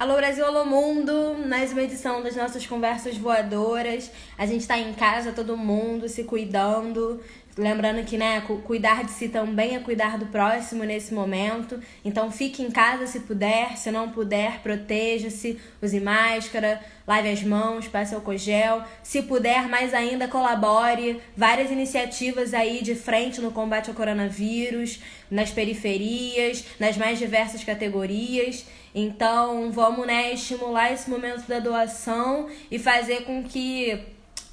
Alô Brasil, alô mundo, mais uma edição das nossas conversas voadoras. A gente tá em casa, todo mundo se cuidando. Lembrando que, né, cuidar de si também é cuidar do próximo nesse momento. Então fique em casa se puder, se não puder, proteja-se, use máscara, lave as mãos, passe álcool gel. Se puder, mais ainda, colabore. Várias iniciativas aí de frente no combate ao coronavírus, nas periferias, nas mais diversas categorias. Então, vamos, né, estimular esse momento da doação e fazer com que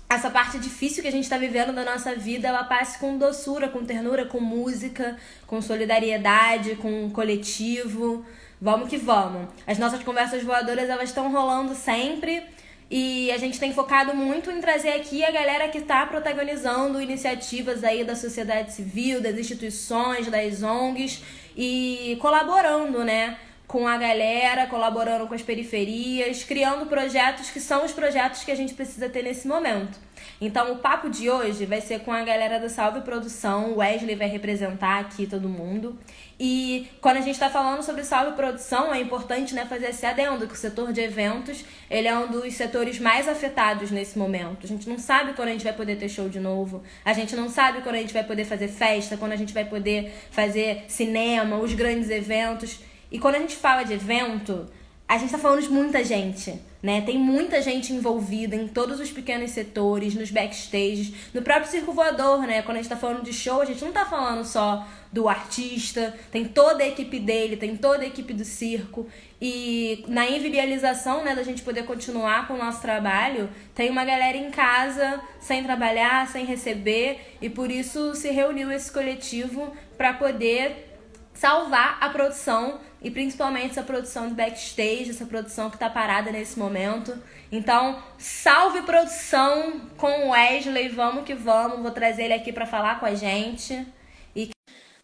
essa parte difícil que a gente está vivendo da nossa vida, ela passe com doçura, com ternura, com música, com solidariedade, com coletivo. Vamos que vamos. As nossas conversas voadoras, elas estão rolando sempre e a gente tem focado muito em trazer aqui a galera que está protagonizando iniciativas aí da sociedade civil, das instituições, das ONGs e colaborando, né, com a galera, colaborando com as periferias, criando projetos que são os projetos que a gente precisa ter nesse momento. Então, o papo de hoje vai ser com a galera da Salve Produção. O Wesley vai representar aqui todo mundo. E quando a gente está falando sobre Salve Produção, é importante, né, fazer esse adendo, que o setor de eventos, ele é um dos setores mais afetados nesse momento. A gente não sabe quando a gente vai poder ter show de novo. A gente não sabe quando a gente vai poder fazer festa, quando a gente vai poder fazer cinema, os grandes eventos. E quando a gente fala de evento, a gente tá falando de muita gente, né? Tem muita gente envolvida em todos os pequenos setores, nos backstages, no próprio circo voador, né? Quando a gente tá falando de show, a gente não tá falando só do artista, tem toda a equipe dele, tem toda a equipe do circo. E na inviabilização, né, da gente poder continuar com o nosso trabalho, tem uma galera em casa, sem trabalhar, sem receber, e por isso se reuniu esse coletivo para poder salvar a produção e principalmente essa produção de backstage, essa produção que tá parada nesse momento. Então, salve produção com o Wesley, vamos que vamos. Vou trazer ele aqui para falar com a gente e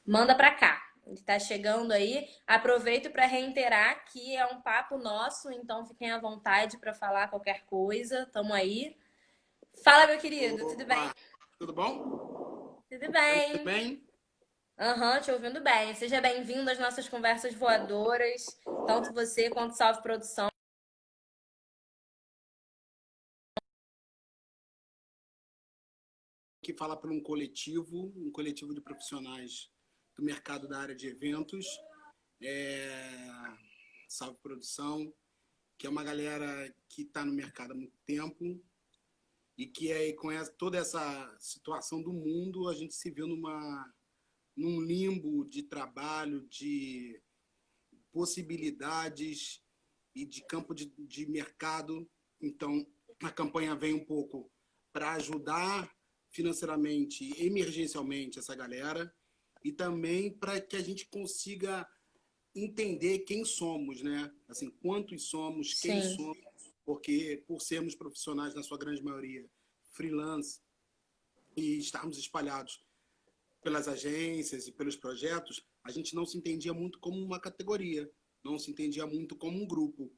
manda pra cá. Ele tá chegando aí. Aproveito para reiterar que é um papo nosso, então fiquem à vontade para falar qualquer coisa. Tamo aí. Fala, meu querido, tudo bem? Opa, tudo bom? Tudo Tá me ouvindo bem. bem? Aham, te ouvindo bem. Seja bem-vindo às nossas conversas voadoras, tanto você quanto Salve Produção. Que fala para um coletivo de profissionais do mercado da área de eventos, é, Salve Produção, que é uma galera que está no mercado há muito tempo e que aí com toda essa situação do mundo, a gente se viu num limbo de trabalho, de possibilidades e de campo de mercado. Então, a campanha vem um pouco para ajudar financeiramente, emergencialmente essa galera e também para que a gente consiga entender quem somos, né? Assim, quantos somos, quem Sim. somos, porque por sermos profissionais na sua grande maioria freelance e estarmos espalhados pelas agências e pelos projetos, a gente não se entendia muito como uma categoria, não se entendia muito como um grupo.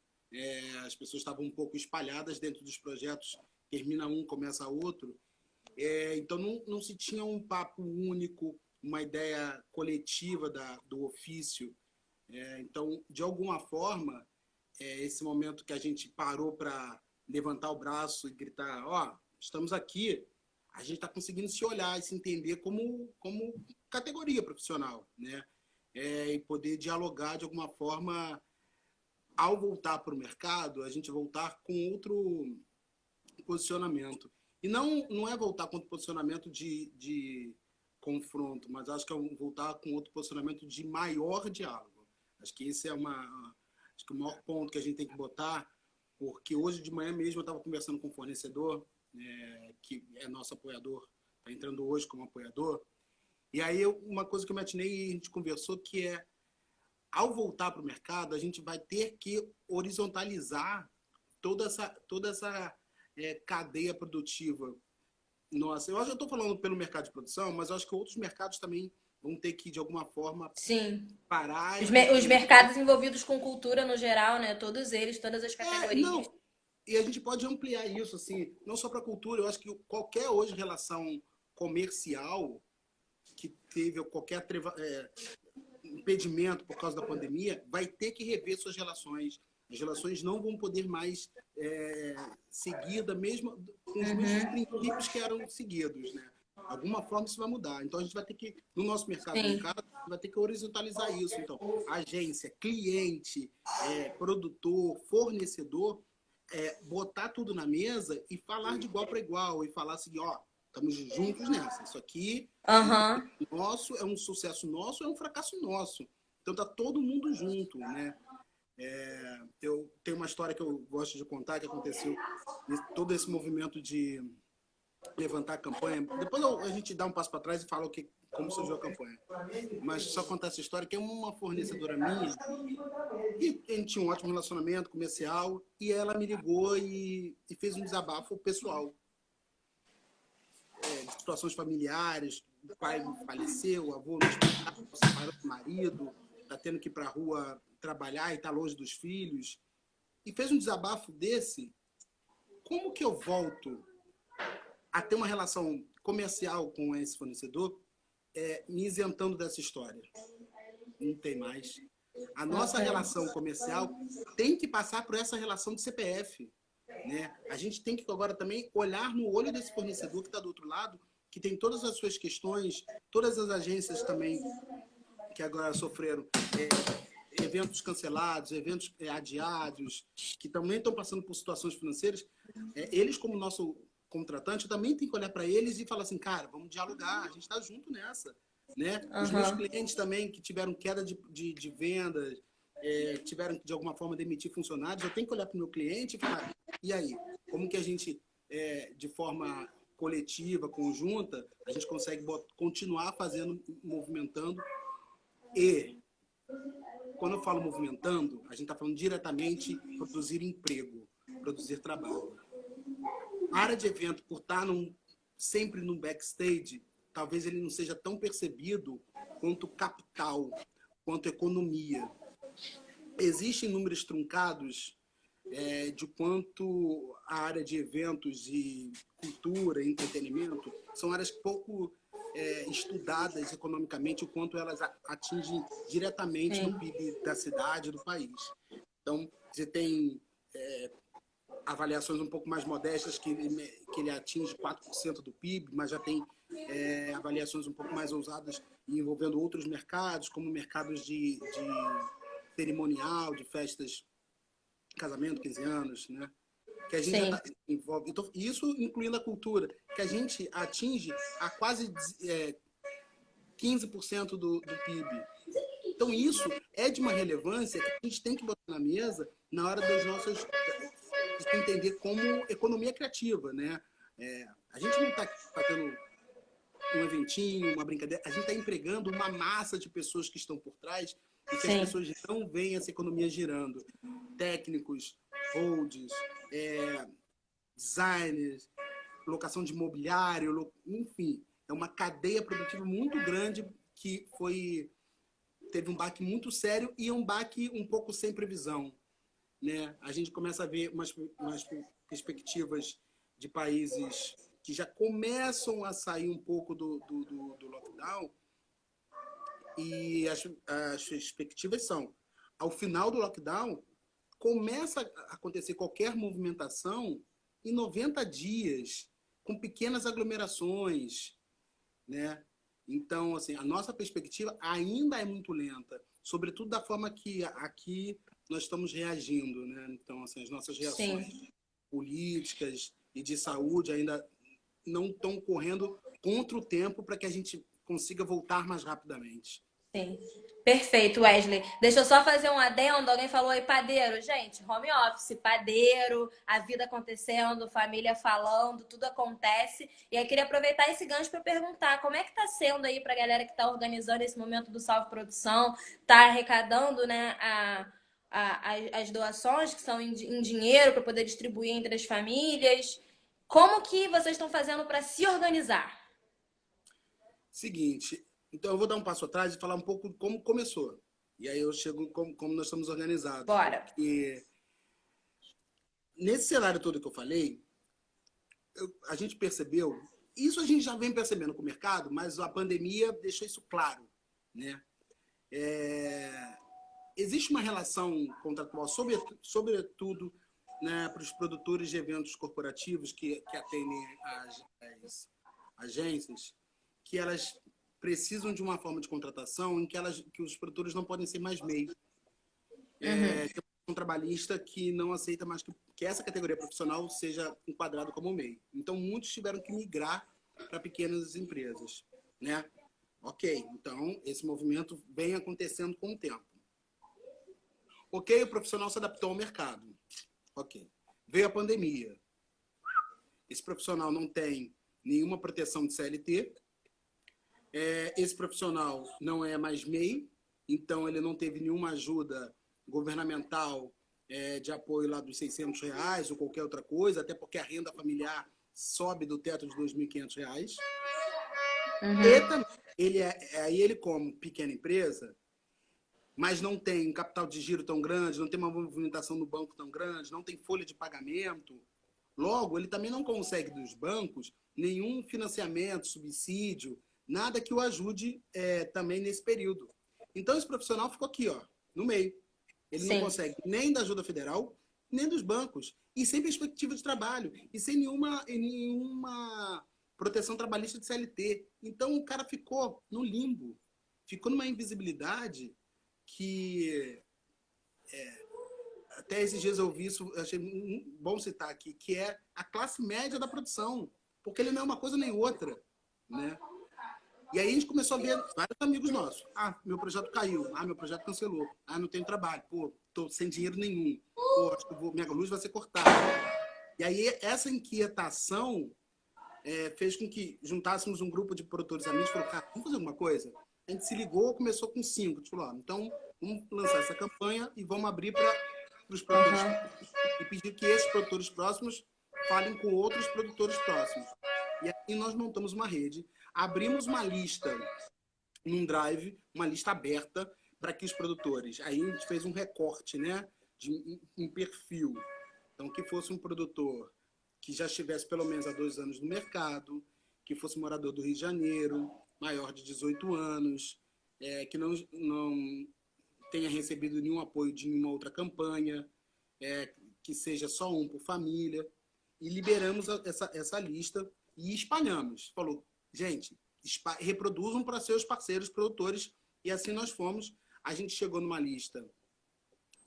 As pessoas estavam um pouco espalhadas dentro dos projetos, termina um, começa outro. Então não se tinha um papo único, uma ideia coletiva do ofício. Então, de alguma forma, esse momento que a gente parou para levantar o braço e gritar, ó, oh, estamos aqui, a gente está conseguindo se olhar e se entender como categoria profissional, né? E poder dialogar de alguma forma, ao voltar para o mercado, a gente voltar com outro posicionamento. E não é voltar com outro posicionamento de confronto, mas acho que é voltar com outro posicionamento de maior diálogo. Acho que esse é acho que o maior ponto que a gente tem que botar, porque hoje de manhã mesmo eu estava conversando com um fornecedor, que é nosso apoiador, está entrando hoje como apoiador, e aí uma coisa que eu me atinei e a gente conversou que é, ao voltar para o mercado, a gente vai ter que horizontalizar toda essa cadeia produtiva. Nossa, eu acho que eu estou falando pelo mercado de produção, mas eu acho que outros mercados também vão ter que, de alguma forma, Sim. parar Os mercados envolvidos com cultura no geral, né? Todos eles, todas as categorias. não, e a gente pode ampliar isso, assim, não só para a cultura, eu acho que qualquer hoje relação comercial que teve qualquer impedimento por causa da pandemia vai ter que rever suas relações. As relações não vão poder mais seguir com os mesmos princípios que eram seguidos, né? De alguma forma isso vai mudar. Então a gente vai ter que, no nosso mercado, Sim. vai ter que horizontalizar isso. Então, agência, cliente, produtor, fornecedor, botar tudo na mesa e falar de igual para igual e falar assim, ó, estamos juntos nessa. Isso aqui nosso, é um sucesso nosso, é um fracasso nosso. Então tá todo mundo junto, né? Eu tenho uma história que eu gosto de contar que aconteceu todo esse movimento de levantar a campanha. Depois a gente dá um passo para trás e fala como surgiu a campanha. Mas só contar essa história que é uma fornecedora minha e a gente tinha um ótimo relacionamento comercial e ela me ligou e fez um desabafo pessoal. De situações familiares, o pai faleceu, o avô no hospital, separou do marido, está tendo que ir para a rua trabalhar e está longe dos filhos. E fez um desabafo desse. Como que eu volto a ter uma relação comercial com esse fornecedor me isentando dessa história? Não tem mais. A nossa relação comercial tem que passar por essa relação de CPF. Né? A gente tem que agora também olhar no olho desse fornecedor que está do outro lado, que tem todas as suas questões, todas as agências também que agora sofreram eventos cancelados, eventos adiados, que também estão passando por situações financeiras. Eles, como nosso contratante, também tem que olhar para eles e falar assim, cara, vamos dialogar, a gente está junto nessa. Né? Os meus clientes também que tiveram queda de vendas, tiveram que, de alguma forma, demitir funcionários, eu tenho que olhar para o meu cliente e falar, e aí? Como que a gente, de forma coletiva, conjunta, a gente consegue continuar fazendo, movimentando? E, quando eu falo movimentando, a gente está falando diretamente produzir emprego, produzir trabalho. A área de evento, por estar sempre no backstage, talvez ele não seja tão percebido quanto capital, quanto economia. Existem números truncados de quanto a área de eventos e cultura, entretenimento, são áreas pouco estudadas economicamente, o quanto elas atingem diretamente no PIB da cidade, do país. Então, você tem avaliações um pouco mais modestas que ele atinge 4% do PIB, mas já tem avaliações um pouco mais ousadas envolvendo outros mercados, como mercados de cerimonial, de festas, casamento, 15 anos, né? Que a gente já envolve. Então, isso incluindo a cultura, que a gente atinge a quase 15% do PIB. Então, isso é de uma relevância que a gente tem que botar na mesa na hora das nossas... de entender como economia criativa, né? A gente não está fazendo um eventinho, uma brincadeira, a gente está empregando uma massa de pessoas que estão por trás e que as pessoas não veem essa economia girando. Técnicos, holds, designers, locação de imobiliário, enfim, é uma cadeia produtiva muito grande que teve um baque muito sério e um baque um pouco sem previsão. Né? A gente começa a ver umas perspectivas de países que já começam a sair um pouco do lockdown e as perspectivas são, ao final do lockdown, começa a acontecer qualquer movimentação em 90 dias, com pequenas aglomerações, né? Então, assim, a nossa perspectiva ainda é muito lenta, sobretudo da forma que aqui nós estamos reagindo, né? Então, assim, as nossas reações políticas e de saúde ainda não estão correndo contra o tempo para que a gente consiga voltar mais rapidamente. Sim. Perfeito, Wesley. Deixa eu só fazer um adendo. Alguém falou aí, padeiro. Gente, home office, padeiro, a vida acontecendo, família falando, tudo acontece. E aí queria aproveitar esse gancho para perguntar como é que tá sendo aí para a galera que está organizando esse momento do Salve Produção, tá arrecadando, né, as doações que são em dinheiro para poder distribuir entre as famílias. Como que vocês estão fazendo para se organizar? Seguinte, então eu vou dar um passo atrás e falar um pouco como começou. E aí eu chego como nós estamos organizados. Bora. Porque nesse cenário todo que eu falei, a gente percebeu, isso a gente já vem percebendo com o mercado, mas a pandemia deixou isso claro, né? existe uma relação contratual, sobretudo, né, para os produtores de eventos corporativos que atendem as agências, que elas precisam de uma forma de contratação em que os produtores não podem ser mais MEI. Tem um trabalhista que não aceita mais que essa categoria profissional seja enquadrado como MEI. Então, muitos tiveram que migrar para pequenas empresas, né? Ok, então esse movimento vem acontecendo com o tempo. Ok, o profissional se adaptou ao mercado. Ok. Veio a pandemia. Esse profissional não tem nenhuma proteção de CLT. Esse profissional não é mais MEI, então ele não teve nenhuma ajuda governamental de apoio lá dos R$600 ou qualquer outra coisa, até porque a renda familiar sobe do teto de R$2.500. E também, ele como pequena empresa, mas não tem um capital de giro tão grande, não tem uma movimentação no banco tão grande, não tem folha de pagamento. Logo, ele também não consegue dos bancos nenhum financiamento, subsídio, nada que o ajude também nesse período. Então, esse profissional ficou aqui, ó, no meio. Ele não consegue nem da ajuda federal, nem dos bancos. E sem perspectiva de trabalho. E sem nenhuma proteção trabalhista de CLT. Então, o cara ficou no limbo. Ficou numa invisibilidade que... até esses dias eu vi isso, eu achei bom citar aqui, que é a classe média da produção. Porque ele não é uma coisa nem outra, né? E aí a gente começou a ver vários amigos nossos. Ah, meu projeto caiu. Ah, meu projeto cancelou. Ah, não tenho trabalho. Pô, tô sem dinheiro nenhum. Pô, acho que minha luz vai ser cortada. E aí essa inquietação fez com que juntássemos um grupo de produtores amigos e falou, cara, vamos fazer alguma coisa? A gente se ligou, começou com 5. A gente falou, então vamos lançar essa campanha e vamos abrir para os produtores e pedir que esses produtores próximos falem com outros produtores próximos. E aí nós montamos uma rede, abrimos uma lista num Drive, uma lista aberta para que os produtores... Aí a gente fez um recorte, né, de um perfil. Então, que fosse um produtor que já estivesse pelo menos há 2 anos no mercado, que fosse morador do Rio de Janeiro, maior de 18 anos, que não tenha recebido nenhum apoio de nenhuma outra campanha, que seja só um por família. E liberamos essa lista e espalhamos. Falou, gente, reproduzam para seus parceiros produtores. E assim nós fomos. A gente chegou numa lista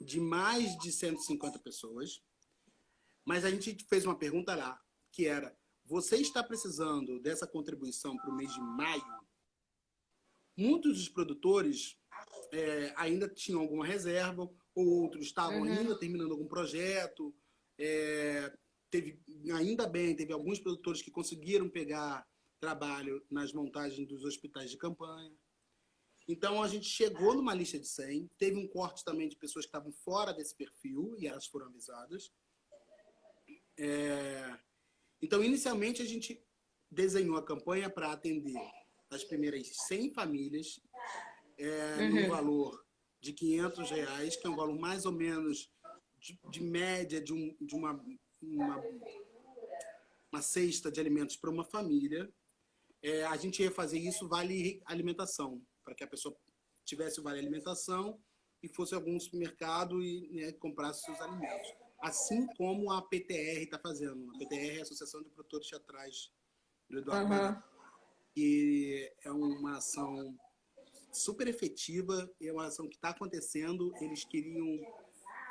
de mais de 150 pessoas, mas a gente fez uma pergunta lá, que era, você está precisando dessa contribuição para o mês de maio? Muitos dos produtores ainda tinham alguma reserva, ou outros estavam ainda terminando algum projeto. Ainda bem, teve alguns produtores que conseguiram pegar trabalho nas montagens dos hospitais de campanha. Então, a gente chegou numa lista de 100, teve um corte também de pessoas que estavam fora desse perfil, e elas foram avisadas. Então, inicialmente, a gente desenhou a campanha para atender as primeiras 100 famílias, no valor de R$500, que é um valor mais ou menos de média de uma cesta de alimentos para uma família. A gente ia fazer isso vale alimentação, para que a pessoa tivesse o vale alimentação e fosse a algum supermercado e comprasse seus alimentos. Assim como a PTR está fazendo. A PTR é a Associação de Produtores Teatrais do Eduardo Barra, que é uma ação super efetiva, é uma ação que está acontecendo. Eles queriam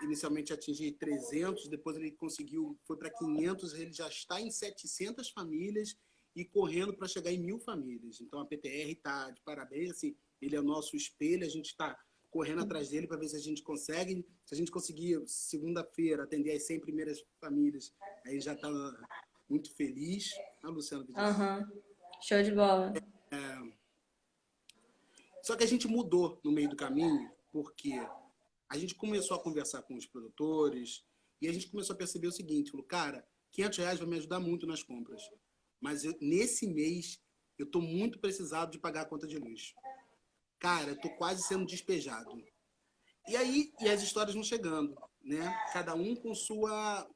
inicialmente atingir 300, depois ele conseguiu, foi para 500, ele já está em 700 famílias e correndo para chegar em 1.000 famílias. Então a PTR está de parabéns, assim, ele é o nosso espelho, a gente está correndo atrás dele para ver se a gente consegue. Se a gente conseguir, segunda-feira, atender as 100 primeiras famílias, aí já está muito feliz. Ah, Luciano, Show de bola. Só que a gente mudou no meio do caminho, porque a gente começou a conversar com os produtores e a gente começou a perceber o seguinte, falou, cara, R$500 vai me ajudar muito nas compras, mas nesse mês eu estou muito precisado de pagar a conta de luz. Cara, eu estou quase sendo despejado. E aí, as histórias vão chegando, né? Cada um com sua...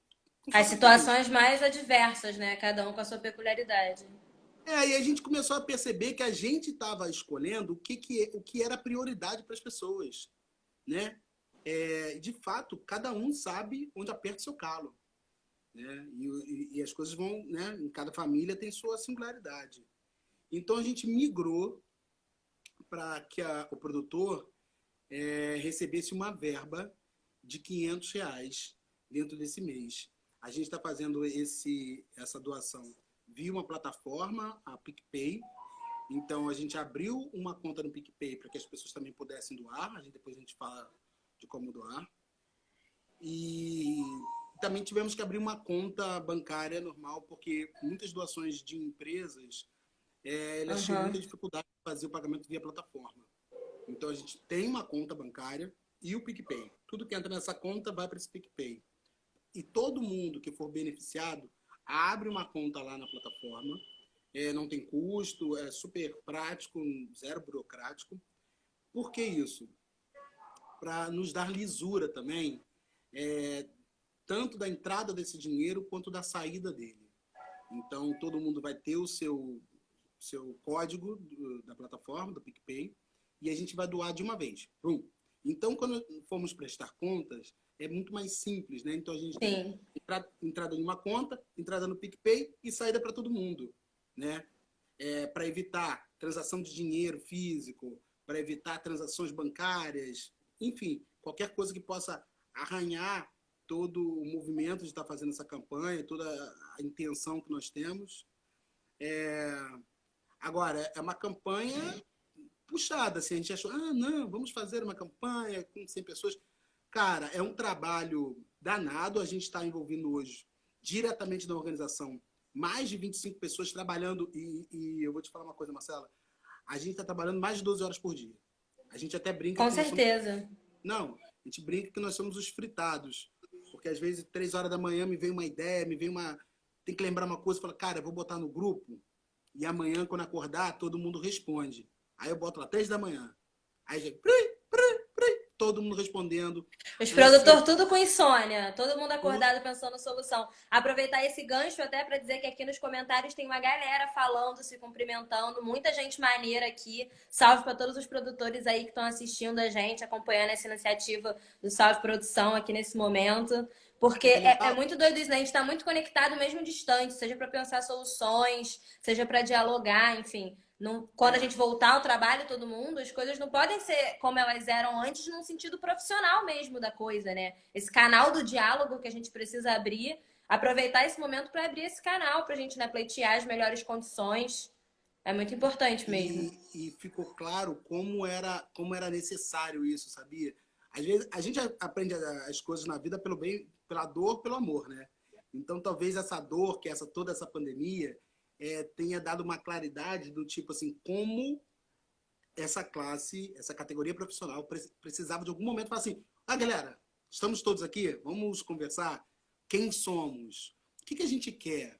As situações mais adversas, né? Cada um com a sua peculiaridade. E a gente começou a perceber que a gente estava escolhendo o que era prioridade para as pessoas, né? de fato, cada um sabe onde aperta o seu calo, né? E as coisas vão, né? Em cada família tem sua singularidade. Então a gente migrou para que o produtor recebesse uma verba de R$ 500 dentro desse mês. A gente está fazendo essa doação via uma plataforma, a PicPay. Então a gente abriu uma conta no PicPay para que as pessoas também pudessem doar. Depois a gente fala de como doar. E também tivemos que abrir uma conta bancária normal, porque muitas doações de empresas elas tinham muita dificuldade de fazer o pagamento via plataforma. Então a gente tem uma conta bancária e o PicPay. Tudo que entra nessa conta vai para esse PicPay. E todo mundo que for beneficiado abre uma conta lá na plataforma. Não tem custo, é super prático, zero burocrático. Por que isso? Para nos dar lisura também, tanto da entrada desse dinheiro quanto da saída dele. Então todo mundo vai ter o seu código da plataforma, do PicPay, e a gente vai doar de uma vez. Então, quando formos prestar contas, é muito mais simples, né? Então, a gente tem entrada em uma conta, entrada no PicPay e saída para todo mundo, né? Para evitar transação de dinheiro físico, para evitar transações bancárias, enfim, qualquer coisa que possa arranhar todo o movimento de estar fazendo essa campanha, toda a intenção que nós temos. Agora, é uma campanha puxada, assim, a gente achou, não, vamos fazer uma campanha com 100 pessoas. Cara, é um trabalho danado, a gente está envolvendo hoje, diretamente na organização, mais de 25 pessoas trabalhando, e eu vou te falar uma coisa, Marcela, a gente está trabalhando mais de 12 horas por dia. A gente até brinca... Com certeza. Não, a gente brinca que nós somos os fritados, porque às vezes 3 horas da manhã me vem uma ideia, tem que lembrar uma coisa, fala, cara, eu vou botar no grupo, e amanhã, quando acordar, todo mundo responde. Aí eu boto lá 3 da manhã. Aí já... todo mundo respondendo. Os produtores tudo com insônia. Todo mundo acordado pensando solução. Aproveitar esse gancho até para dizer que aqui nos comentários tem uma galera falando, se cumprimentando. Muita gente maneira aqui. Salve para todos os produtores aí que estão assistindo a gente, acompanhando essa iniciativa do Salve Produção aqui nesse momento. Porque é muito doido isso, né? A gente está muito conectado mesmo distante, seja para pensar soluções, seja para dialogar, enfim. Quando a gente voltar ao trabalho, todo mundo, as coisas não podem ser como elas eram antes, num sentido profissional mesmo da coisa, né? Esse canal do diálogo que a gente precisa abrir, aproveitar esse momento para abrir esse canal, para a gente, né, pleitear as melhores condições. É muito importante mesmo. E ficou claro como era necessário isso, sabia? Às vezes a gente aprende as coisas na vida pelo bem, pela dor, pelo amor, né? Então talvez essa dor, toda essa pandemia, tenha dado uma claridade do tipo assim, como essa classe, essa categoria profissional precisava de algum momento falar assim, galera, estamos todos aqui, vamos conversar, quem somos, o que a gente quer,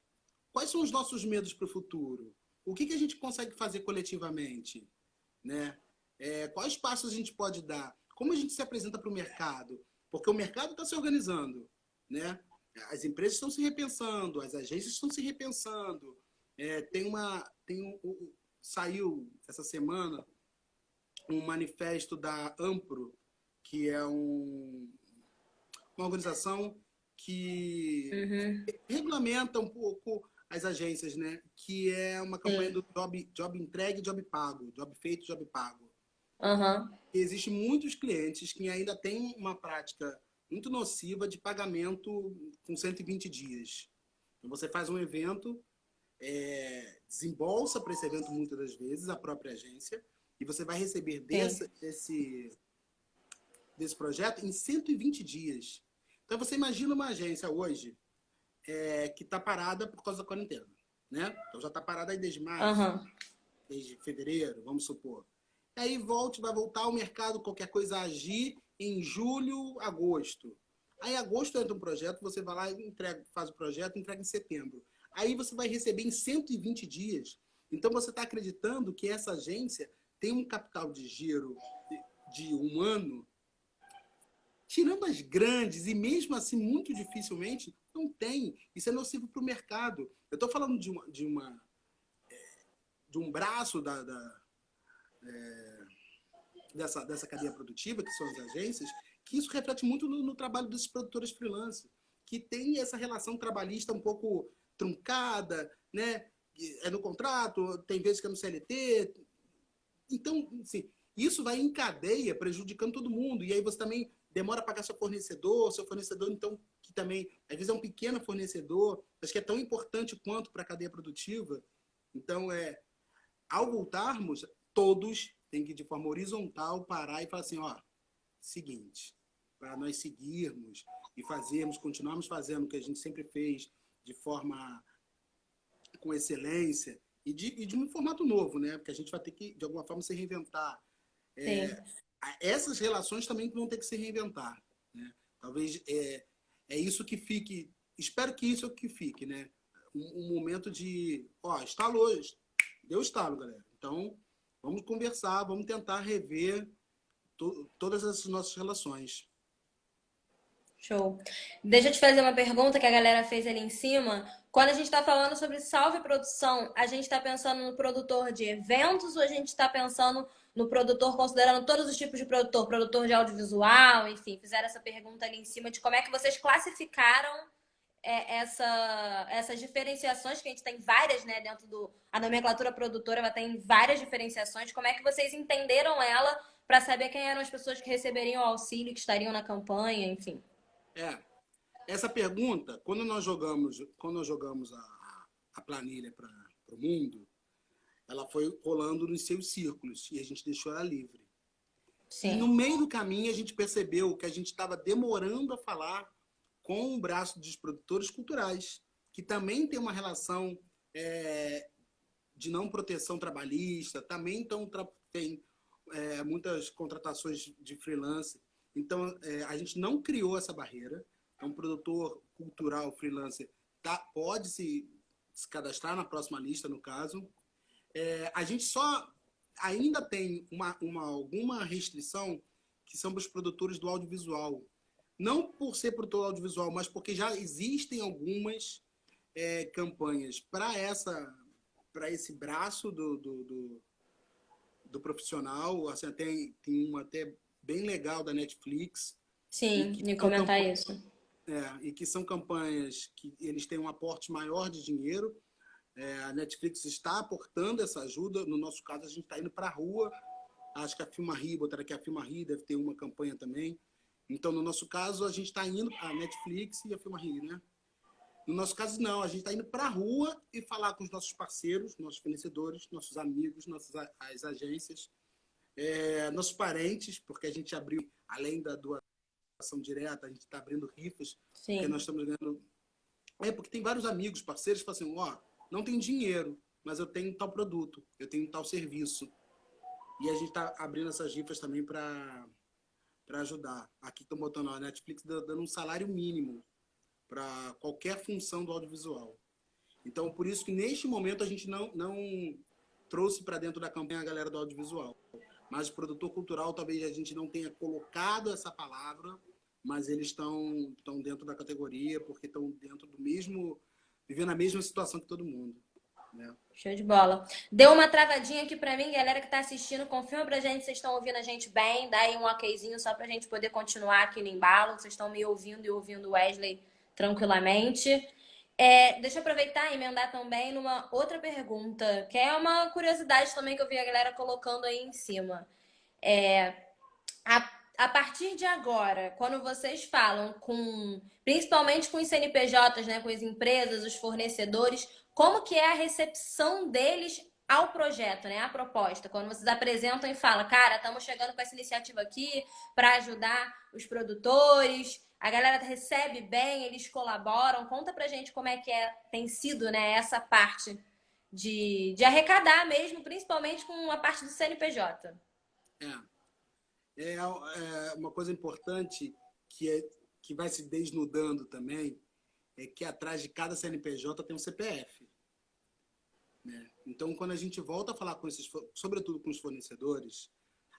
quais são os nossos medos para o futuro, o que a gente consegue fazer coletivamente, né? Quais passos a gente pode dar, como a gente se apresenta para o mercado, porque o mercado está se organizando, né? As empresas estão se repensando, as agências estão se repensando. Saiu essa semana um manifesto da Ampro, que é uma organização que regulamenta um pouco as agências, né? Que é uma campanha do job entregue, job pago, job feito, job pago. Existem muitos clientes que ainda têm uma prática muito nociva de pagamento com 120 dias. Então, você faz um evento, desembolsa para esse evento muitas das vezes a própria agência e você vai receber desse projeto em 120 dias. Então você imagina uma agência hoje que está parada por causa da quarentena, né? Então já está parada aí desde março, desde fevereiro, vamos supor. Aí vai voltar ao mercado, qualquer coisa agir em julho, agosto. Aí agosto entra um projeto, você vai lá e faz o projeto, entrega em setembro. Aí você vai receber em 120 dias. Então, você está acreditando que essa agência tem um capital de giro de um ano, tirando as grandes, e mesmo assim, muito dificilmente, não tem. Isso é nocivo para o mercado. Eu estou falando de um braço dessa cadeia produtiva, que são as agências, que isso reflete muito no trabalho desses produtores freelance, que tem essa relação trabalhista um pouco truncada, né? É no contrato, tem vezes que é no CLT. Então, assim, isso vai em cadeia, prejudicando todo mundo. E aí você também demora a pagar seu fornecedor, então, que também, às vezes, é um pequeno fornecedor, mas que é tão importante quanto para a cadeia produtiva. Então, ao voltarmos, todos têm que, de forma horizontal, parar e falar assim, ó, seguinte, para nós seguirmos e fazermos, continuarmos fazendo o que a gente sempre fez de forma com excelência e de um formato novo, né? Porque a gente vai ter que, de alguma forma, se reinventar. Sim. Essas relações também vão ter que se reinventar, né? Talvez é isso que fique, espero que isso é o que fique, né? Um momento de, ó, estalou, deu estalo, galera. Então, vamos conversar, vamos tentar rever todas essas nossas relações. Show. Deixa eu te fazer uma pergunta que a galera fez ali em cima. Quando a gente está falando sobre salve produção, a gente está pensando no produtor de eventos ou a gente está pensando no produtor, considerando todos os tipos de produtor, produtor de audiovisual, enfim, fizeram essa pergunta ali em cima de como é que vocês classificaram essas diferenciações, que a gente tem várias, né, dentro a nomenclatura produtora, ela tem várias diferenciações. Como é que vocês entenderam ela para saber quem eram as pessoas que receberiam o auxílio, que estariam na campanha, enfim? É, essa pergunta, quando nós jogamos a planilha para o mundo, ela foi rolando nos seus círculos e a gente deixou ela livre. E no Sim. meio do caminho a gente percebeu que a gente estava demorando a falar com o braço dos produtores culturais, que também tem uma relação de não proteção trabalhista, também tem muitas contratações de freelance. Então, a gente não criou essa barreira. É um produtor cultural freelancer pode se cadastrar na próxima lista, no caso. A gente só ainda tem alguma restrição que são para os produtores do audiovisual. Não por ser produtor audiovisual, mas porque já existem algumas campanhas para esse braço do profissional. Assim, tem uma até bem legal da Netflix, e Sim, que me são, comentar isso. e que são campanhas que eles têm um aporte maior de dinheiro. A Netflix está aportando essa ajuda. No nosso caso, a gente está indo para a rua. Acho que a Filma Rio, botaram aqui a Filma Rio, deve ter uma campanha também. Então, no nosso caso, a gente está indo a Netflix e a Filma Rio, né? No nosso caso, não. A gente está indo para a rua e falar com os nossos parceiros, nossos fornecedores, nossos amigos, as agências, nossos parentes, porque a gente abriu, além da doação direta, a gente está abrindo rifas, porque Sim. nós estamos ganhando. Porque tem vários amigos, parceiros, que falam assim, ó, não tem dinheiro, mas eu tenho tal produto, eu tenho tal serviço. E a gente está abrindo essas rifas também para ajudar. Aqui estão botando a Netflix dando um salário mínimo para qualquer função do audiovisual. Então, por isso que neste momento a gente não trouxe para dentro da campanha a galera do audiovisual. Mas o produtor cultural talvez a gente não tenha colocado essa palavra, mas eles estão dentro da categoria porque estão dentro do mesmo, vivendo a mesma situação que todo mundo, né? Show de bola. Deu uma travadinha aqui pra mim, galera que tá assistindo. Confirma pra gente se vocês estão ouvindo a gente bem. Dá aí um okzinho só pra gente poder continuar aqui no embalo. Vocês estão me ouvindo e ouvindo o Wesley tranquilamente. Deixa eu aproveitar e emendar também numa outra pergunta, que é uma curiosidade também que eu vi a galera colocando aí em cima. A partir de agora, quando vocês falam principalmente com os CNPJs, né, com as empresas, os fornecedores, como que é a recepção deles ao projeto, né, à proposta? Quando vocês apresentam e falam, cara, estamos chegando com essa iniciativa aqui para ajudar os produtores, a galera recebe bem, eles colaboram. Conta pra gente como é que tem sido, né, essa parte de arrecadar mesmo, principalmente com a parte do CNPJ. Uma coisa importante que vai se desnudando também é que atrás de cada CNPJ tem um CPF. Né? Então, quando a gente volta a falar sobretudo com os fornecedores,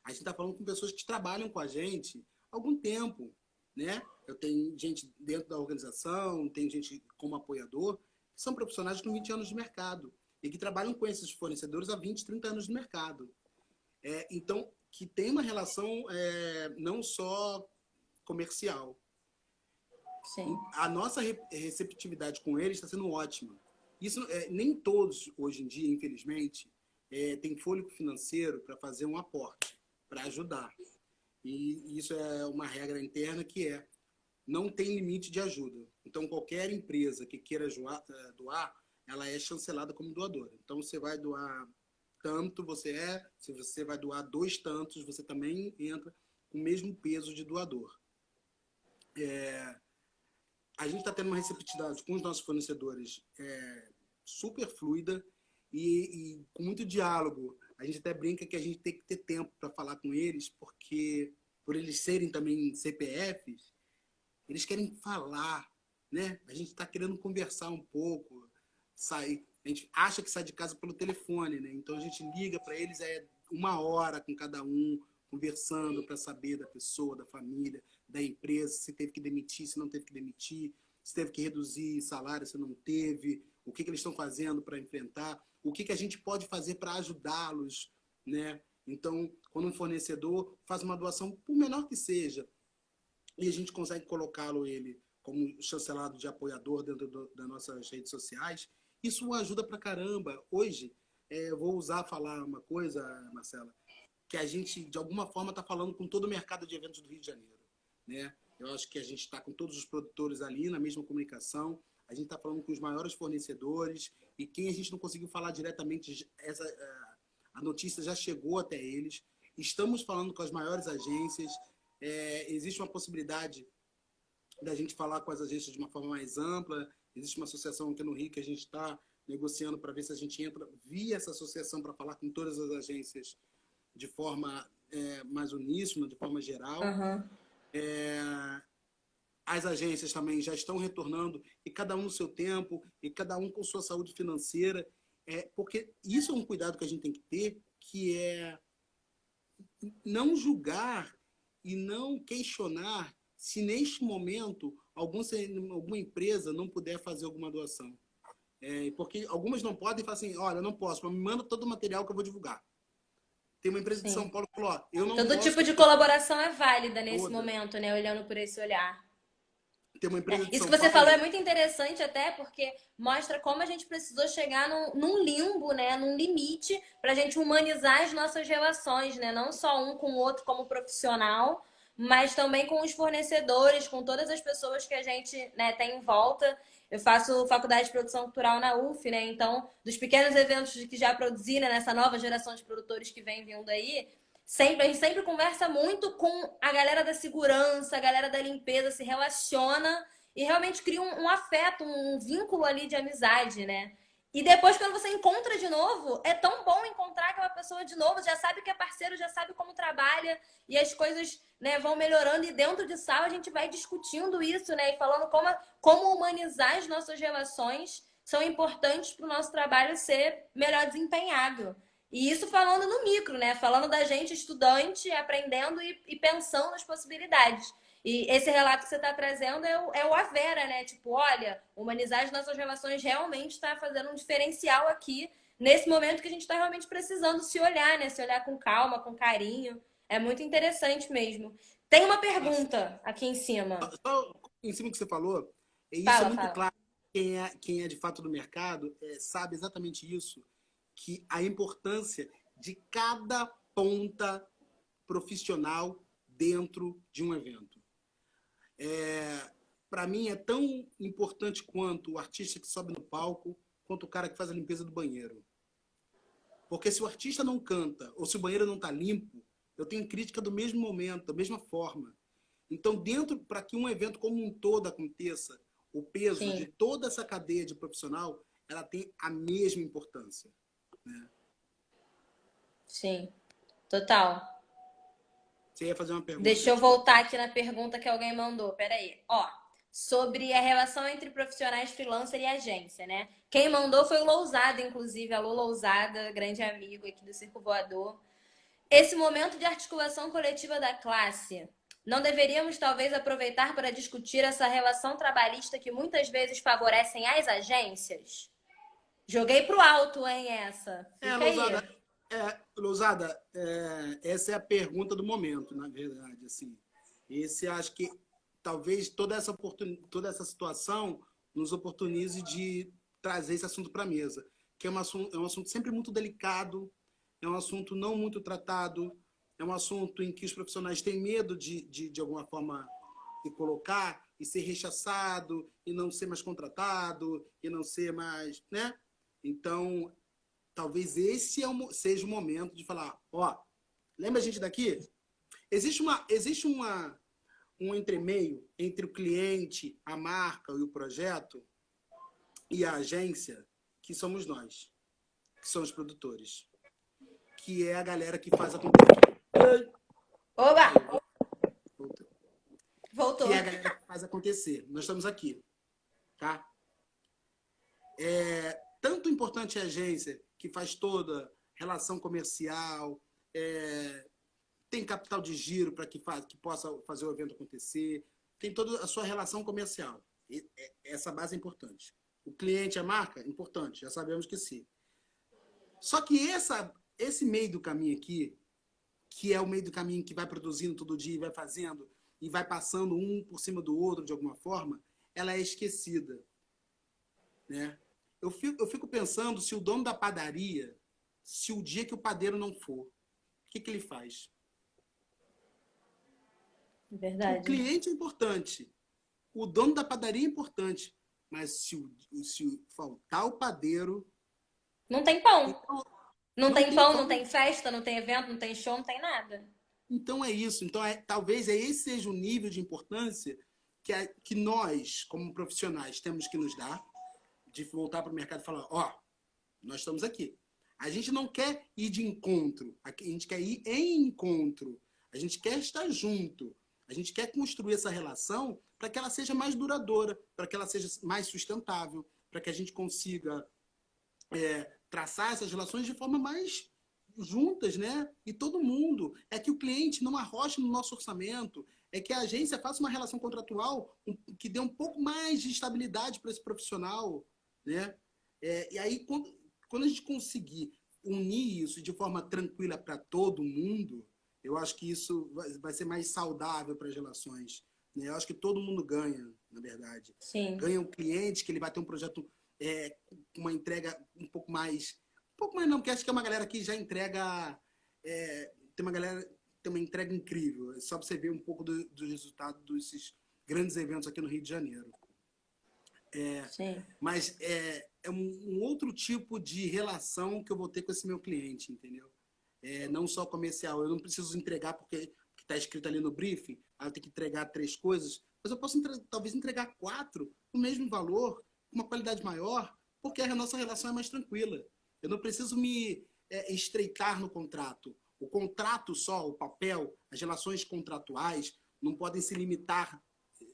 a gente está falando com pessoas que trabalham com a gente há algum tempo. Né? Eu tenho gente dentro da organização, tem gente como apoiador, que são profissionais com 20 anos de mercado e que trabalham com esses fornecedores há 20, 30 anos de mercado. Então, que tem uma relação não só comercial. Sim. A nossa receptividade com eles está sendo ótima. Isso, nem todos, hoje em dia, infelizmente, têm fôlego financeiro para fazer um aporte, para ajudar. E isso é uma regra interna que não tem limite de ajuda. Então, qualquer empresa que queira doar, ela é chancelada como doadora. Então, você vai doar tanto, se você vai doar 2 tantos, você também entra com o mesmo peso de doador. A gente está tendo uma receptividade com os nossos fornecedores super fluida e com muito diálogo. A gente até brinca que a gente tem que ter tempo para falar com eles, porque por eles serem também CPFs, eles querem falar, né? A gente está querendo conversar um pouco, sair. A gente acha que sai de casa pelo telefone, né? Então a gente liga para eles 1 hora com cada um, conversando para saber da pessoa, da família, da empresa, se teve que demitir, se não teve que demitir, se teve que reduzir salário, se não teve, o que eles estão fazendo para enfrentar, o que a gente pode fazer para ajudá-los, né? Então, quando um fornecedor faz uma doação, por menor que seja, e a gente consegue colocá-lo ele como chancelado de apoiador dentro das nossas redes sociais, isso ajuda pra caramba. Hoje, eu vou falar uma coisa, Marcela, que a gente, de alguma forma, está falando com todo o mercado de eventos do Rio de Janeiro, né? Eu acho que a gente está com todos os produtores ali na mesma comunicação, a gente está falando com os maiores fornecedores, e quem a gente não conseguiu falar diretamente, a notícia já chegou até eles. Estamos falando com as maiores agências, existe uma possibilidade da gente falar com as agências de uma forma mais ampla, existe uma associação aqui no Rio que a gente está negociando para ver se a gente entra via essa associação para falar com todas as agências de forma mais uníssona, de forma geral. Uhum. As agências também já estão retornando, e cada um no seu tempo, e cada um com sua saúde financeira, porque isso é um cuidado que a gente tem que ter, que é não julgar e não questionar se neste momento alguma empresa não puder fazer alguma doação. Porque algumas não podem e falam assim, olha, eu não posso, mas me manda todo o material que eu vou divulgar. Tem uma empresa de São Paulo que falou, eu não Todo posso... tipo de colaboração é válida nesse Toda. momento, né? Olhando por esse olhar. Tem uma empresa de Isso São que você Paulo... falou é muito interessante até porque mostra como a gente precisou chegar num limbo, né? Num limite para a gente humanizar as nossas relações, né? Não só um com o outro como profissional, mas também com os fornecedores, com todas as pessoas que a gente, né, tem em volta. Eu faço faculdade de produção cultural na UF, né? Então, dos pequenos eventos que já produzi, né, nessa nova geração de produtores que vem vindo aí, a gente sempre conversa muito com a galera da segurança, a galera da limpeza, se relaciona e realmente cria um afeto, um vínculo ali de amizade, né? E depois, quando você encontra de novo, é tão bom encontrar aquela pessoa de novo, já sabe que é parceiro, já sabe como trabalha, e as coisas, né, vão melhorando. E dentro de sala a gente vai discutindo isso, né? E falando como humanizar as nossas relações são importantes para o nosso trabalho ser melhor desempenhado. E isso falando no micro, né? Falando da gente, estudante, aprendendo e pensando nas possibilidades. E esse relato que você está trazendo é o Avera, né? Tipo, olha, humanizar as nossas relações realmente está fazendo um diferencial aqui, nesse momento que a gente está realmente precisando se olhar, né? Se olhar com calma, com carinho. É muito interessante mesmo. Tem uma pergunta aqui em cima. Só em cima do que você falou, isso é Fala, muito fala. claro. Quem é de fato do mercado sabe exatamente isso, que a importância de cada ponta profissional dentro de um evento. Para mim é tão importante quanto o artista que sobe no palco, quanto o cara que faz a limpeza do banheiro. Porque se o artista não canta, ou se o banheiro não está limpo, eu tenho crítica do mesmo momento, da mesma forma. Então, para que um evento como um todo aconteça, o peso de toda essa cadeia de profissional, ela tem a mesma importância, né? Sim, total. Você ia fazer uma pergunta. Deixa eu voltar aqui na pergunta que alguém mandou. Peraí. Ó, sobre a relação entre profissionais freelancer e agência, né? Quem mandou foi o Lousada, inclusive. Alô, Lousada, grande amigo aqui do Circo Voador. Esse momento de articulação coletiva da classe, não deveríamos talvez aproveitar para discutir essa relação trabalhista que muitas vezes favorecem as agências? Joguei pro alto, hein, essa. Fica aí. Lousada, essa é a pergunta do momento, na verdade. Assim, Esse acho que talvez toda essa situação nos oportunize de trazer esse assunto para a mesa, que é um assunto sempre muito delicado, é um assunto não muito tratado, é um assunto em que os profissionais têm medo de alguma forma, se colocar e ser rechaçado, e não ser mais contratado, e não ser mais, né? Então, talvez esse seja o momento de falar, ó, lembra a gente daqui? Existe um entremeio entre o cliente, a marca e o projeto e a agência, que somos nós, que são os produtores, que é a galera que faz acontecer. Oba! Voltou. Voltou. Que é a galera que faz acontecer. Nós estamos aqui, tá? Tanto importante é a agência, que faz toda relação comercial, tem capital de giro para que possa fazer o evento acontecer, tem toda a sua relação comercial. Essa base é importante. O cliente, a marca, importante, já sabemos que sim. Só que esse meio do caminho aqui, que é o meio do caminho que vai produzindo todo dia, vai fazendo, e vai passando um por cima do outro de alguma forma, ela é esquecida. Né? Eu fico pensando se o dono da padaria, se o dia que o padeiro não for, o que ele faz? O Verdade. cliente é importante, o dono da padaria é importante, mas se faltar o padeiro, Não tem pão. então, Não não tem tem pão, não pão. tem festa, não tem evento, não tem show, não tem nada. Então é isso. Então talvez esse seja o nível de importância que nós, como profissionais, temos que nos dar, de voltar para o mercado e falar, ó, nós estamos aqui. A gente não quer ir de encontro, a gente quer ir em encontro. A gente quer estar junto. A gente quer construir essa relação para que ela seja mais duradoura, para que ela seja mais sustentável, para que a gente consiga traçar essas relações de forma mais juntas, né? E todo mundo. É que o cliente não arroche no nosso orçamento, é que a agência faça uma relação contratual que dê um pouco mais de estabilidade para esse profissional, né? E aí, quando a gente conseguir unir isso de forma tranquila para todo mundo, eu acho que isso vai ser mais saudável para as relações. Né? Eu acho que todo mundo ganha, na verdade. Sim. Ganha o cliente, que ele vai ter um projeto com uma entrega um pouco mais... Um pouco mais não, porque acho que é uma galera que já entrega... tem uma galera tem uma entrega incrível. É só para você ver um pouco do resultado desses grandes eventos aqui no Rio de Janeiro. Sim. Mas é um outro tipo de relação que eu vou ter com esse meu cliente, entendeu? Não só comercial. Eu não preciso entregar porque está escrito ali no briefing, eu tenho que entregar 3 coisas, mas eu posso talvez entregar 4 no mesmo valor, com uma qualidade maior, porque a nossa relação é mais tranquila. Eu não preciso me estreitar no contrato. O contrato só, o papel, as relações contratuais não podem se limitar,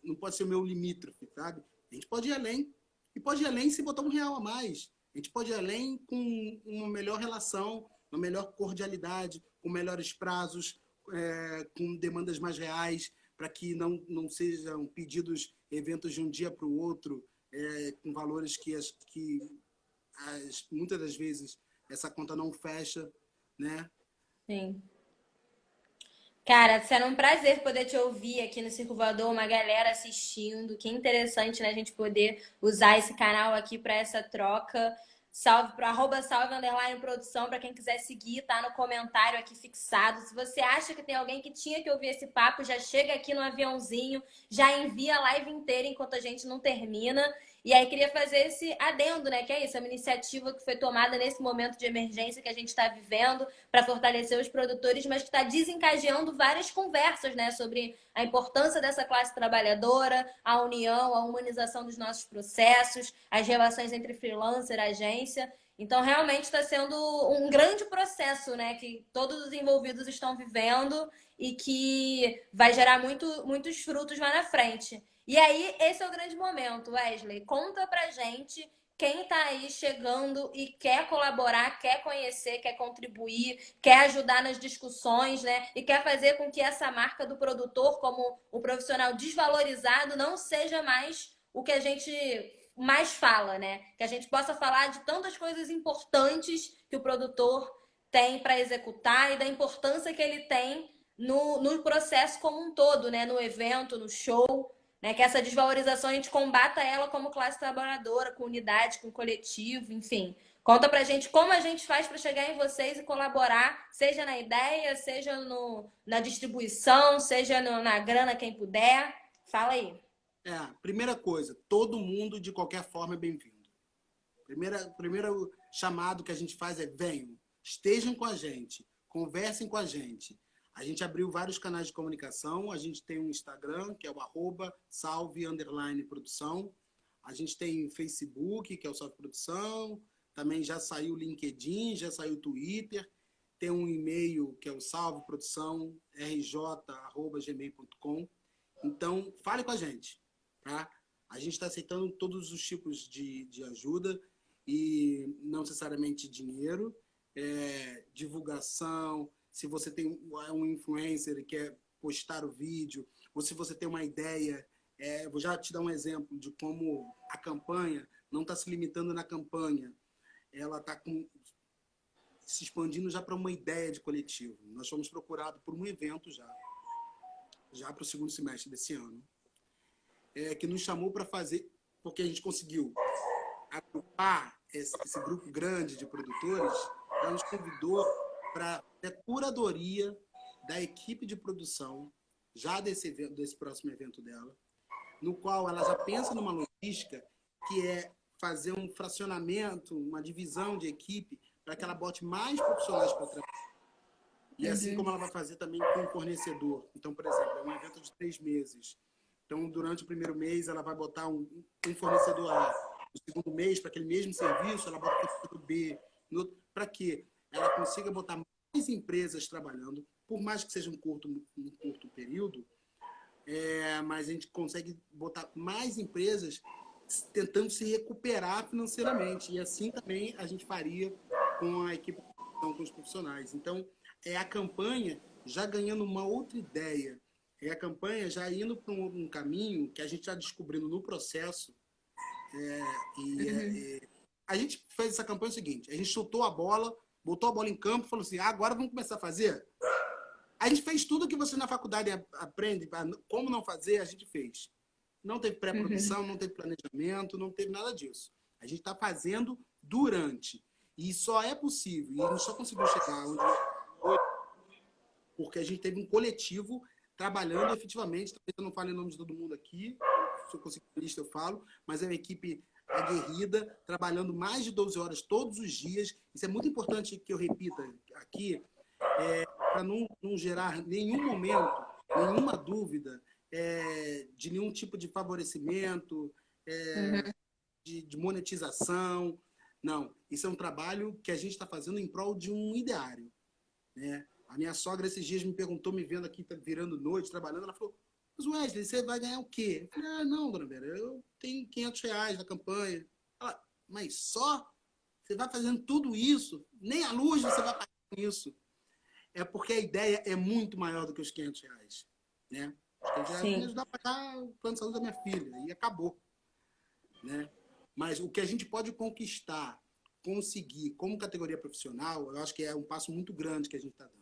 não pode ser o meu limítrofe, sabe? A gente pode ir além. E pode ir além se botar R$ 1 a mais. A gente pode ir além com uma melhor relação, uma melhor cordialidade, com melhores prazos, com demandas mais reais, para que não sejam pedidos eventos de um dia para o outro, com valores que muitas das vezes essa conta não fecha, né? Sim. Cara, será um prazer poder te ouvir aqui no Circo Voador, uma galera assistindo. Que interessante, né, a gente poder usar esse canal aqui para essa troca. Salve pro @salve_produção para quem quiser seguir, tá no comentário aqui fixado. Se você acha que tem alguém que tinha que ouvir esse papo, já chega aqui no aviãozinho, já envia a live inteira enquanto a gente não termina. E aí queria fazer esse adendo, né? Que é isso, é uma iniciativa que foi tomada nesse momento de emergência que a gente está vivendo para fortalecer os produtores, mas que está desencadeando várias conversas, né? Sobre a importância dessa classe trabalhadora, a união, a humanização dos nossos processos, as relações entre freelancer e agência. Então, realmente está sendo um grande processo, né? Que todos os envolvidos estão vivendo e que vai gerar muitos frutos lá na frente. E aí, esse é o grande momento, Wesley. Conta pra gente quem tá aí chegando e quer colaborar, quer conhecer, quer contribuir, quer ajudar nas discussões, né? E quer fazer com que essa marca do produtor, como o profissional desvalorizado, não seja mais o que a gente mais fala, né? Que a gente possa falar de tantas coisas importantes que o produtor tem para executar e da importância que ele tem no processo como um todo, né? No evento, no show, né? Que essa desvalorização a gente combata ela como classe trabalhadora, com unidade, com coletivo, enfim. Conta pra gente como a gente faz para chegar em vocês e colaborar, seja na ideia, seja na distribuição, seja na grana, quem puder. Fala aí. Primeira coisa, todo mundo de qualquer forma é bem-vindo. Primeiro chamado que a gente faz é venham, estejam com a gente, conversem com a gente. A gente abriu vários canais de comunicação, a gente tem um Instagram, que é o @salve_produção. A gente tem Facebook, que é o Salve Produção, também já saiu o LinkedIn, já saiu o Twitter, tem um e-mail que é o salveproduçãorj@gmail.com. Então, fale com a gente, tá? A gente está aceitando todos os tipos de ajuda e não necessariamente dinheiro, divulgação. Se você tem um influencer e quer postar o vídeo, ou se você tem uma ideia, vou já te dar um exemplo de como a campanha não está se limitando na campanha, ela está se expandindo já para uma ideia de coletivo. Nós fomos procurados por um evento já para o segundo semestre desse ano, que nos chamou para fazer, porque a gente conseguiu agrupar esse grupo grande de produtores, ela nos convidou para a curadoria da equipe de produção, já desse próximo evento dela, no qual ela já pensa numa logística que é fazer um fracionamento, uma divisão de equipe, para que ela bote mais profissionais para trabalhar. E assim como ela vai fazer também com o fornecedor. Então, por exemplo, é um evento de 3 meses. Então, durante o primeiro mês, ela vai botar um fornecedor A. No segundo mês, para aquele mesmo serviço, ela bota o fornecedor B. Para que ela consiga botar mais empresas trabalhando, por mais que seja um curto período, mas a gente consegue botar mais empresas tentando se recuperar financeiramente. E assim também a gente faria com a equipe, com os profissionais. Então, a campanha já ganhando uma outra ideia. A campanha já indo para um caminho que a gente está descobrindo no processo. A gente fez essa campanha seguinte, a gente chutou a bola, botou a bola em campo e falou assim, agora vamos começar a fazer? A gente fez tudo que você na faculdade aprende, como não fazer, a gente fez. Não teve pré-produção, não teve planejamento, não teve nada disso. A gente está fazendo durante. E só é possível, e a gente só conseguiu chegar onde foi, porque a gente teve um coletivo trabalhando efetivamente. Talvez eu não fale o nome de todo mundo aqui, se eu conseguir lista eu falo, mas é uma equipe aguerrida, trabalhando mais de 12 horas todos os dias. Isso é muito importante que eu repita aqui, para não gerar nenhum momento, nenhuma dúvida de nenhum tipo de favorecimento, de monetização. Não, isso é um trabalho que a gente está fazendo em prol de um ideário, né? A minha sogra esses dias me perguntou, me vendo aqui, virando noite, trabalhando, ela falou, mas Wesley, você vai ganhar o quê? Eu falei, não, dona Vera, eu tenho R$ 500 na campanha. Ela, mas só? Você vai fazendo tudo isso? Nem a luz você vai pagar com isso. É porque a ideia é muito maior do que os R$ 500, né? Os R$ 500 vão me ajudar a pagar o plano de saúde da minha filha, e acabou, né? Mas o que a gente pode conquistar, conseguir como categoria profissional, eu acho que é um passo muito grande que a gente está dando.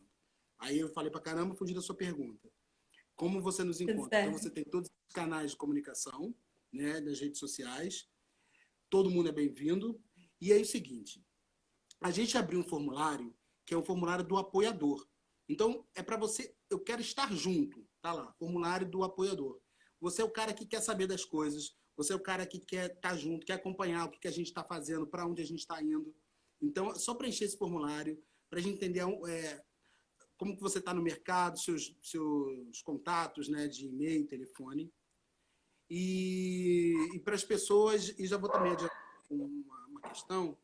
Aí eu falei pra caramba, fugi da sua pergunta. Como você nos encontra? Então você tem todos os canais de comunicação, né, das redes sociais. Todo mundo é bem-vindo. E é o seguinte, a gente abriu um formulário, que é o formulário do apoiador. Então, é para você, eu quero estar junto, tá lá, formulário do apoiador. Você é o cara que quer saber das coisas, você é o cara que quer estar junto, quer acompanhar o que a gente está fazendo, para onde a gente está indo. Então, é só preencher esse formulário, para a gente entender como que você está no mercado, seus contatos, né, de e-mail, telefone. E para as pessoas, e já vou também adiantar uma questão,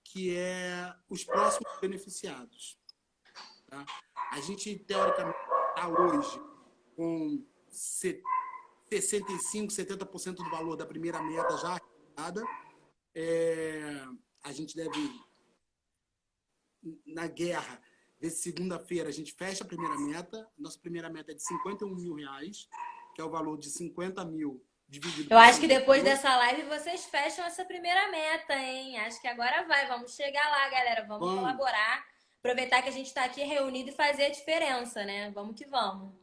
que é os próximos beneficiados. Tá? A gente, teoricamente, está hoje com 65%, 70% do valor da primeira meta já arrecadada. A gente deve, na guerra, ver se segunda-feira a gente fecha a primeira meta. Nossa primeira meta é de R$ 51 mil, que é o valor de 50 mil dividido. Eu acho que depois dessa live vocês fecham essa primeira meta, hein? Acho que agora vai. Vamos chegar lá, galera. Vamos colaborar aproveitar que a gente está aqui reunido e fazer a diferença, né? Vamos que vamos.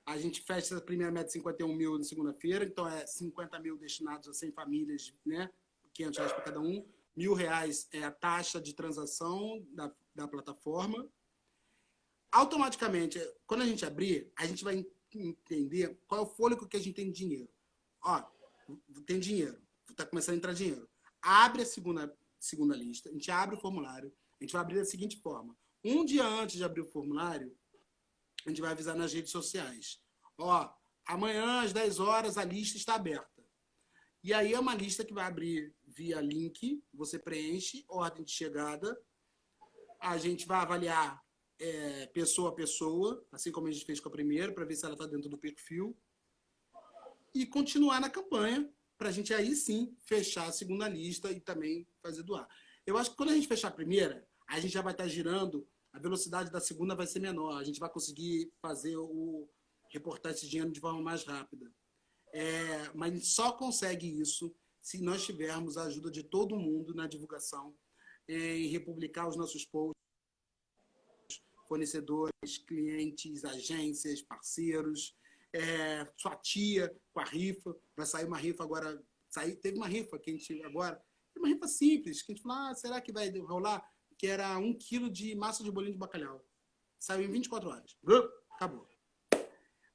A gente fecha a primeira meta de 51 mil na segunda-feira, então é 50 mil destinados a 100 famílias, né? R$ 500 para cada um. R$ 1.000 é a taxa de transação da plataforma. Automaticamente, quando a gente abrir, a gente vai entender qual é o fôlego que a gente tem de dinheiro. Ó, tem dinheiro, está começando a entrar dinheiro. Abre a segunda lista, a gente abre o formulário, a gente vai abrir da seguinte forma. Um dia antes de abrir o formulário, a gente vai avisar nas redes sociais. Ó, amanhã às 10 horas a lista está aberta. E aí é uma lista que vai abrir via link, você preenche, ordem de chegada, a gente vai avaliar pessoa a pessoa, assim como a gente fez com a primeira, para ver se ela está dentro do perfil, e continuar na campanha, para a gente aí sim fechar a segunda lista e também fazer doar. Eu acho que quando a gente fechar a primeira, a gente já vai estar girando, a velocidade da segunda vai ser menor, a gente vai conseguir fazer reportar esse dinheiro de forma mais rápida. Mas a gente só consegue isso se nós tivermos a ajuda de todo mundo na divulgação, em republicar os nossos posts, fornecedores, clientes, agências, parceiros, sua tia com a rifa. Vai sair uma rifa agora. Teve uma rifa que a gente agora. Uma rifa simples, que a gente falou, será que vai rolar? Que era 1 quilo de massa de bolinho de bacalhau. Saiu em 24 horas. Acabou.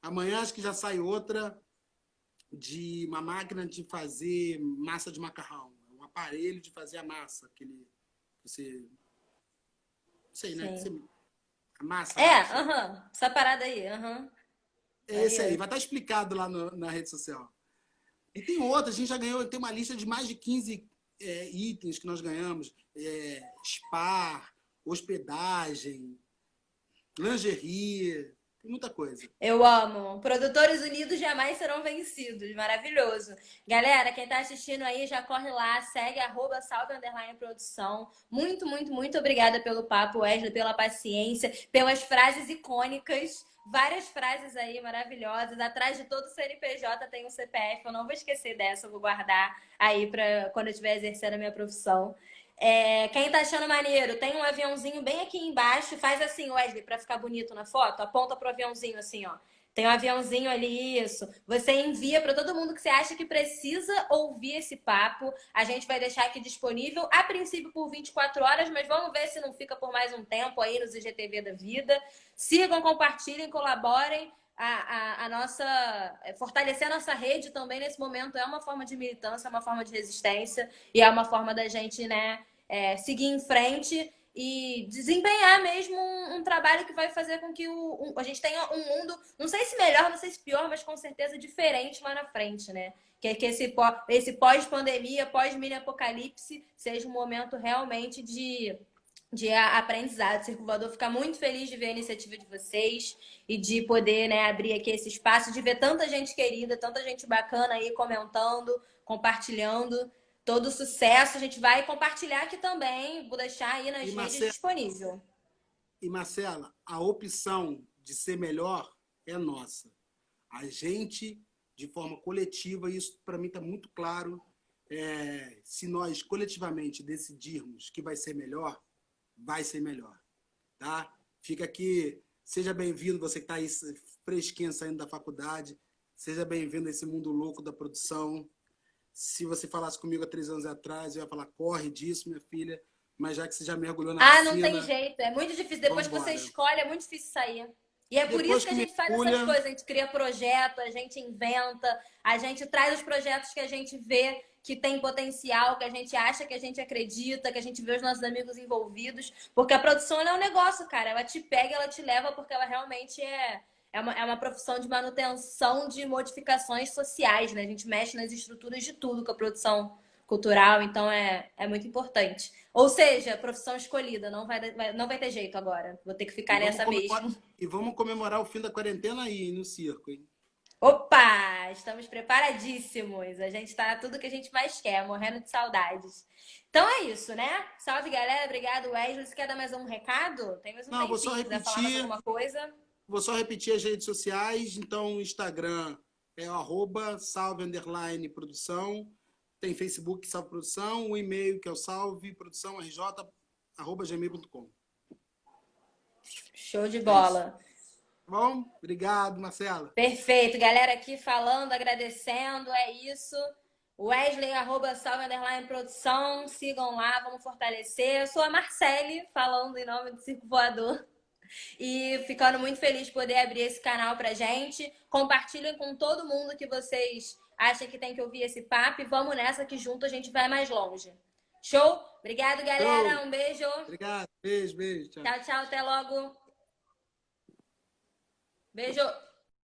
Amanhã acho que já sai outra de uma máquina de fazer massa de macarrão. Um aparelho de fazer a massa. Aquele. Você. Não sei, né? A massa. Essa parada aí, É esse aí, vai estar explicado lá na rede social. E tem outra, a gente já ganhou, tem uma lista de mais de 15 itens que nós ganhamos. Spa, hospedagem, lingerie, tem muita coisa. Eu amo. Produtores unidos jamais serão vencidos. Maravilhoso. Galera, quem tá assistindo aí, já corre lá, segue @salve_produção. Muito, muito, muito obrigada pelo papo, Wesley, pela paciência, pelas frases icônicas. Várias frases aí maravilhosas. Atrás de todo CNPJ tem um CPF. Eu não vou esquecer dessa, eu vou guardar aí para quando eu estiver exercendo a minha profissão. Quem tá achando maneiro, tem um aviãozinho bem aqui embaixo. Faz assim, Wesley, pra ficar bonito na foto. Aponta pro aviãozinho assim, ó. Tem um aviãozinho ali, isso. Você envia para todo mundo que você acha que precisa ouvir esse papo. A gente vai deixar aqui disponível, a princípio por 24 horas, mas vamos ver se não fica por mais um tempo aí nos IGTV da vida. Sigam, compartilhem, colaborem. A nossa fortalecer a nossa rede também nesse momento é uma forma de militância, é uma forma de resistência e é uma forma da gente, né, seguir em frente e desempenhar mesmo um trabalho que vai fazer com que a gente tenha um mundo, não sei se melhor, não sei se pior, mas com certeza diferente lá na frente, né? Que esse pós-pandemia, pós-mini apocalipse seja um momento realmente de aprendizado. O Circo Voador fica muito feliz de ver a iniciativa de vocês e de poder, né, abrir aqui esse espaço, de ver tanta gente querida, tanta gente bacana aí comentando, compartilhando. Todo sucesso. A gente vai compartilhar aqui também. Vou deixar aí nas redes disponível. E, Marcela, a opção de ser melhor é nossa. A gente, de forma coletiva, isso para mim está muito claro, se nós coletivamente decidirmos que vai ser melhor, tá? Fica aqui, seja bem-vindo, você que está aí fresquinho saindo da faculdade, seja bem-vindo a esse mundo louco da produção. Se você falasse comigo há 3 anos atrás, eu ia falar, corre disso, minha filha, mas já que você já mergulhou na piscina... não tem jeito, é muito difícil. Depois que você escolhe, é muito difícil sair. E é por isso que a gente faz essas coisas, a gente cria projeto, a gente inventa, a gente traz os projetos que a gente vê que tem potencial, que a gente acha, que a gente acredita, que a gente vê os nossos amigos envolvidos, porque a produção é um negócio, cara, ela te pega, ela te leva, porque ela realmente é uma profissão de manutenção de modificações sociais, né? A gente mexe nas estruturas de tudo com a produção cultural, então é muito importante. Ou seja, profissão escolhida, não vai ter jeito agora. Vou ter que ficar nessa mesmo. E vamos comemorar o fim da quarentena aí no circo, hein? Opa! Estamos preparadíssimos. A gente tá tudo que a gente mais quer, morrendo de saudades. Então é isso, né? Salve, galera. Obrigado, Wesley. Você quer dar mais um recado? Tem mais um tempinho. Vou só repetir. Quiser falar mais alguma coisa? Vou só repetir as redes sociais. Então, o Instagram é o @salve_produção. Tem Facebook, Salve Produção. O e-mail, que é o salveprodução@gmail.com. Show de É isso. bola. Bom, obrigado, Marcela. Perfeito. Galera aqui falando, agradecendo. É isso. Wesley, @salve_produção. Sigam lá, vamos fortalecer. Eu sou a Marcele, falando em nome do Circo Voador. E ficando muito feliz de poder abrir esse canal pra gente. Compartilhem com todo mundo que vocês acham que tem que ouvir esse papo. E vamos nessa que junto a gente vai mais longe. Show? Obrigado, galera. Show. Um beijo. Obrigado. Beijo, beijo. Tchau. Tchau, tchau. Até logo. Beijo.